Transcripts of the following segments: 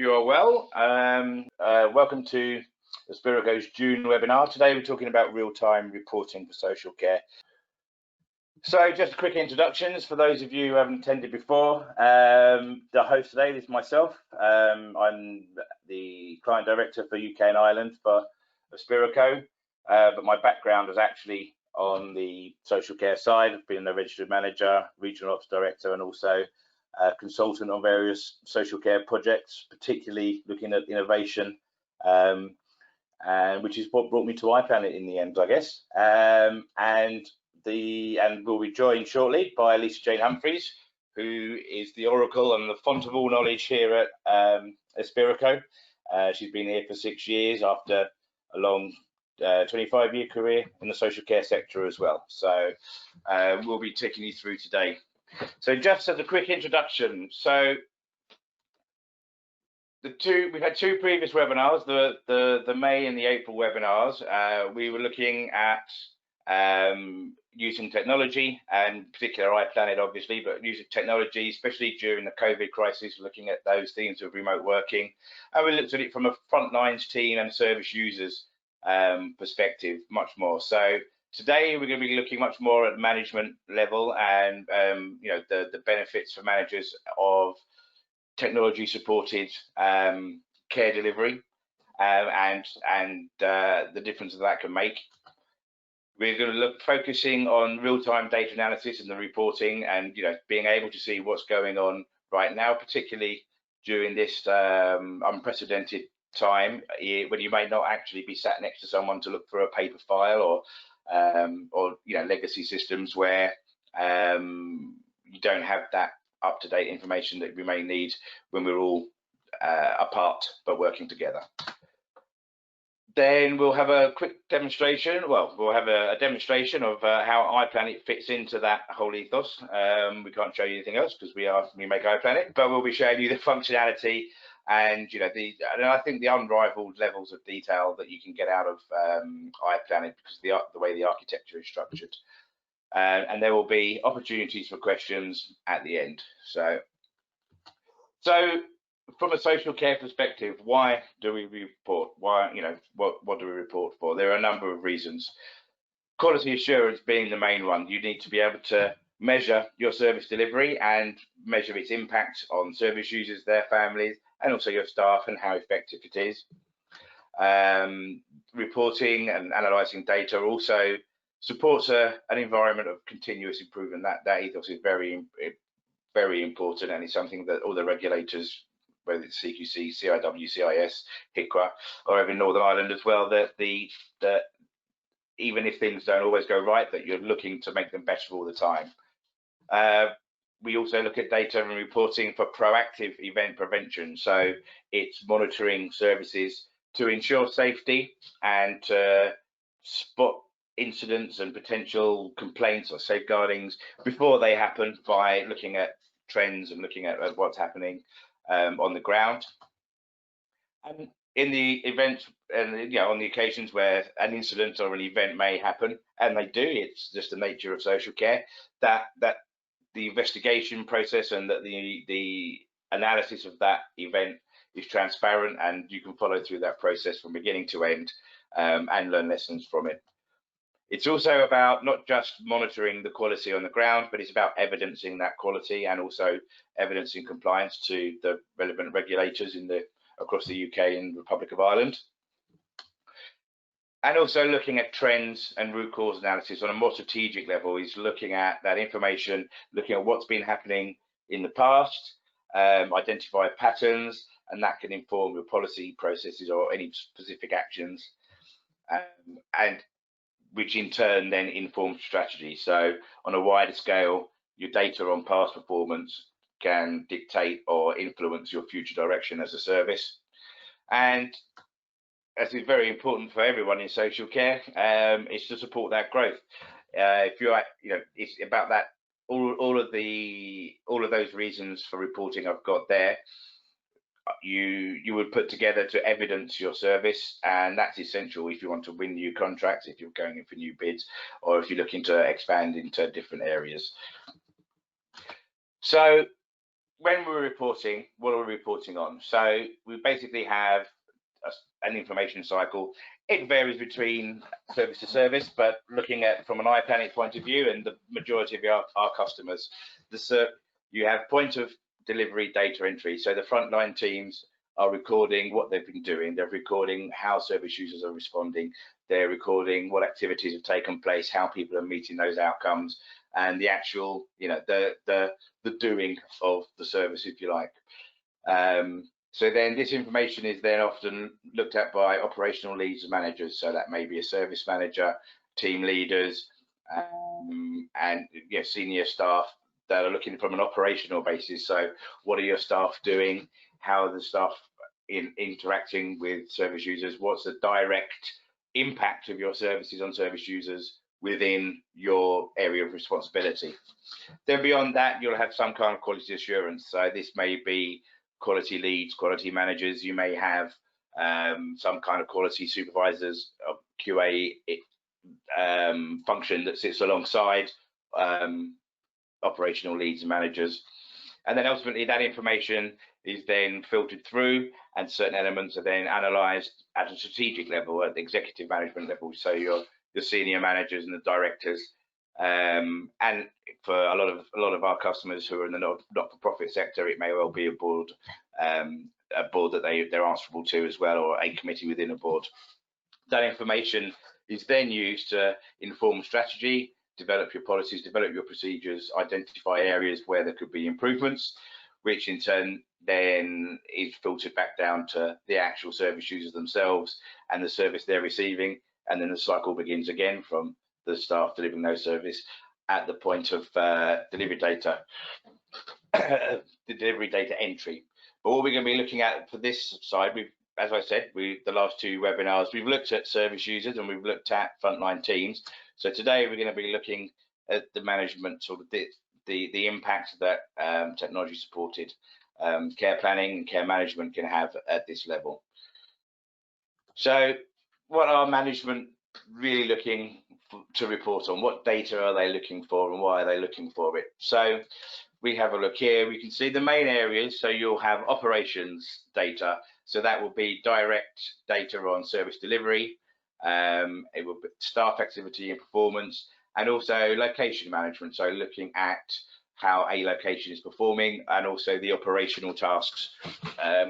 you are well. Welcome to Aspirico's June webinar. Today we're talking about real-time reporting for social care. So just quick introductions for those of you who haven't attended before. The host today is myself. I'm the client director for UK and Ireland for Aspirico, but my background is actually on the social care side. I've been a registered manager, regional ops director, and also consultant on various social care projects, particularly looking at innovation, and which is what brought me to iplanit in the end, I guess. And we'll be joined shortly by Lisajane Humphreys, who is the oracle and the font of all knowledge here at Aspirico. She's been here for 6 years after a long 25-year career in the social care sector as well. So we'll be taking you through today. So just as a quick introduction, so we've had two previous webinars, the May and the April webinars. We were looking at using technology, and particular iplanit obviously, but using technology, especially during the COVID crisis, looking at those themes of remote working. And we looked at it from a front lines team and service users perspective much more. So today we're going to be looking much more at management level and the benefits for managers of technology supported care delivery and the difference that can make. We're going to look focusing on real-time data analysis and the reporting, and being able to see what's going on right now, particularly during this unprecedented time when you may not actually be sat next to someone to look for a paper file or legacy systems where you don't have that up-to-date information that we may need when we're all apart but working together. Then we'll have a quick demonstration. Well, we'll have a demonstration of how iplanit fits into that whole ethos. We can't show you anything else because we make iplanit, but we'll be showing you the functionality and I think the unrivaled levels of detail that you can get out of iplanit because the way the architecture is structured. And there will be opportunities for questions at the end. So from a social care perspective, why do we report? Why, what do we report for? There are a number of reasons. Quality assurance being the main one. You need to be able to measure your service delivery and measure its impact on service users, their families, and also your staff and how effective it is. Reporting and analysing data also supports an environment of continuous improvement. That ethos is very, very important, and it's something that all the regulators, whether it's CQC, CIW, CIS, HICWA, or even Northern Ireland as well, that even if things don't always go right, that you're looking to make them better all the time. We also look at data and reporting for proactive event prevention. So it's monitoring services to ensure safety and to spot incidents and potential complaints or safeguardings before they happen by looking at trends and looking at what's happening on the ground. And in the event and on the occasions where an incident or an event may happen, and they do, it's just the nature of social care, that the investigation process and that the analysis of that event is transparent, and you can follow through that process from beginning to end and learn lessons from it. It's also about not just monitoring the quality on the ground, but it's about evidencing that quality and also evidencing compliance to the relevant regulators across the UK and Republic of Ireland. And also looking at trends and root cause analysis on a more strategic level is looking at that information, looking at what's been happening in the past, identify patterns, and that can inform your policy processes or any specific actions, and which in turn then informs strategy. So on a wider scale, your data on past performance can dictate or influence your future direction as a service. And as is very important for everyone in social care, is to support that growth. If you're, it's about that. All of those reasons for reporting I've got there. You would put together to evidence your service, and that's essential if you want to win new contracts, if you're going in for new bids, or if you're looking to expand into different areas. So when we're reporting, what are we reporting on? So we basically have an information cycle. It varies between service to service, but looking at from an iplanit point of view, and the majority of our customers, you have point of delivery data entry. So the frontline teams are recording what they've been doing. They're recording how service users are responding. They're recording what activities have taken place, how people are meeting those outcomes, and the actual, the doing of the service, if you like. So then this information is then often looked at by operational leads and managers. So that may be a service manager, team leaders, and senior staff that are looking from an operational basis. So what are your staff doing? How are the staff interacting with service users? What's the direct impact of your services on service users within your area of responsibility? Then beyond that, you'll have some kind of quality assurance. So this may be quality leads, quality managers. You may have some kind of quality supervisors of QA function that sits alongside operational leads and managers. And then ultimately that information is then filtered through, and certain elements are then analysed at a strategic level, at the executive management level. So your senior managers and the directors, and for a lot of our customers who are in the not-for-profit sector, it may well be a board that they're answerable to as well, or a committee within a board. That information is then used to inform strategy, develop your policies, develop your procedures, identify areas where there could be improvements, which in turn then is filtered back down to the actual service users themselves and the service they're receiving. And then the cycle begins again from the staff delivering those service at the point of delivery data, the delivery data entry. But what we're going to be looking at for this side, as I said, the last two webinars, we've looked at service users and we've looked at frontline teams. So today we're going to be looking at the management, sort of the impact that technology supported care planning and care management can have at this level. So what are management really looking to report on? What data are they looking for, and why are they looking for it? So we have a look here. We can see the main areas. So you'll have operations data. So that will be direct data on service delivery. It will be staff activity and performance, and also location management. So looking at how a location is performing, and also the operational tasks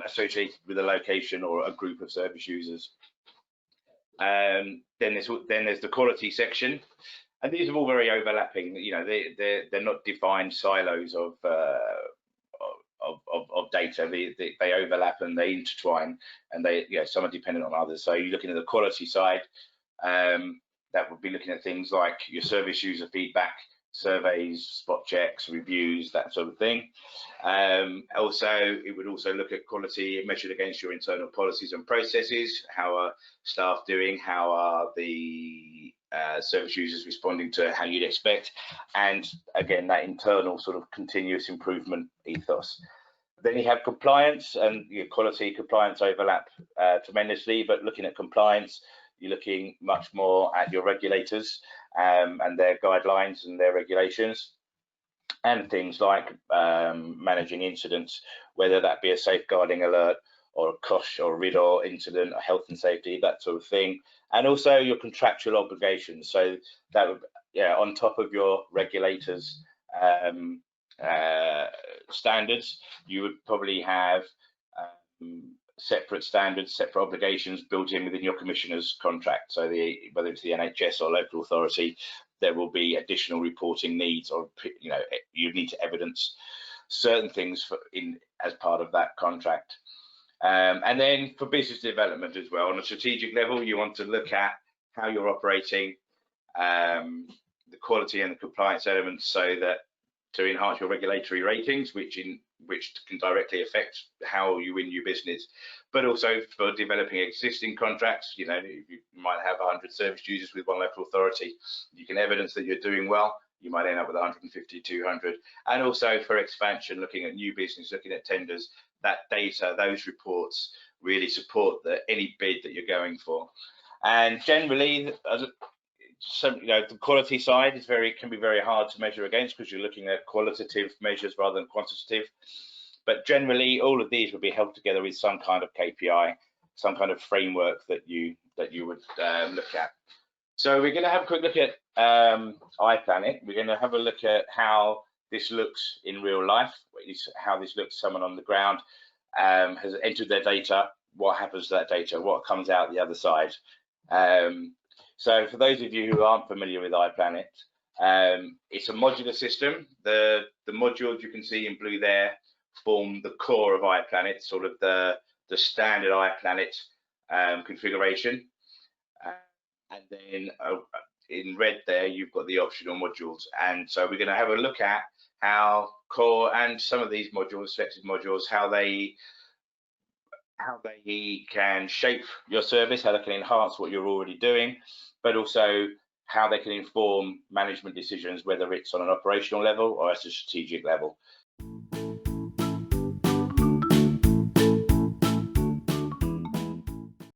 associated with a location or a group of service users. Then there's the quality section, and these are all very overlapping. They're not defined silos of data. They overlap and they intertwine, and some are dependent on others. So you're looking at the quality side, that would be looking at things like your service user feedback, surveys, spot checks, reviews, that sort of thing. Also, it would also look at quality measured against your internal policies and processes. How are staff doing? How are the service users responding to how you'd expect? And again, that internal sort of continuous improvement ethos. Then you have compliance, and your quality compliance overlap tremendously, but looking at compliance, you're looking much more at your regulators and their guidelines and their regulations, and things like managing incidents, whether that be a safeguarding alert or a COSH or RIDDOR incident, or health and safety, that sort of thing. And also your contractual obligations. So that would, on top of your regulators standards, you would probably have separate standards, separate obligations built in within your commissioner's contract. So whether it's the NHS or local authority, there will be additional reporting needs, or you need to evidence certain things as part of that contract. And then for business development as well, on a strategic level, you want to look at how you're operating, the quality and the compliance elements, so that to enhance your regulatory ratings, which can directly affect how you win new business, but also for developing existing contracts. You might have 100 service users with one local authority. You can evidence that you're doing well. You might end up with 150, 200. And also for expansion, looking at new business, looking at tenders, that data, those reports really support any bid that you're going for. And generally, the quality side can be very hard to measure against, because you're looking at qualitative measures rather than quantitative. But generally, all of these will be held together with some kind of KPI, some kind of framework that you would look at. So we're going to have a quick look at iplanit. We're going to have a look at how this looks in real life, how this looks someone on the ground has entered their data, what happens to that data, what comes out the other side. So for those of you who aren't familiar with iplanit, it's a modular system. The modules you can see in blue there form the core of iplanit, sort of the standard iplanit configuration. And then in red there, you've got the optional modules. And so we're going to have a look at how core and some of these modules, selected modules, how they can shape your service, how they can enhance what you're already doing, but also how they can inform management decisions, whether it's on an operational level or at a strategic level.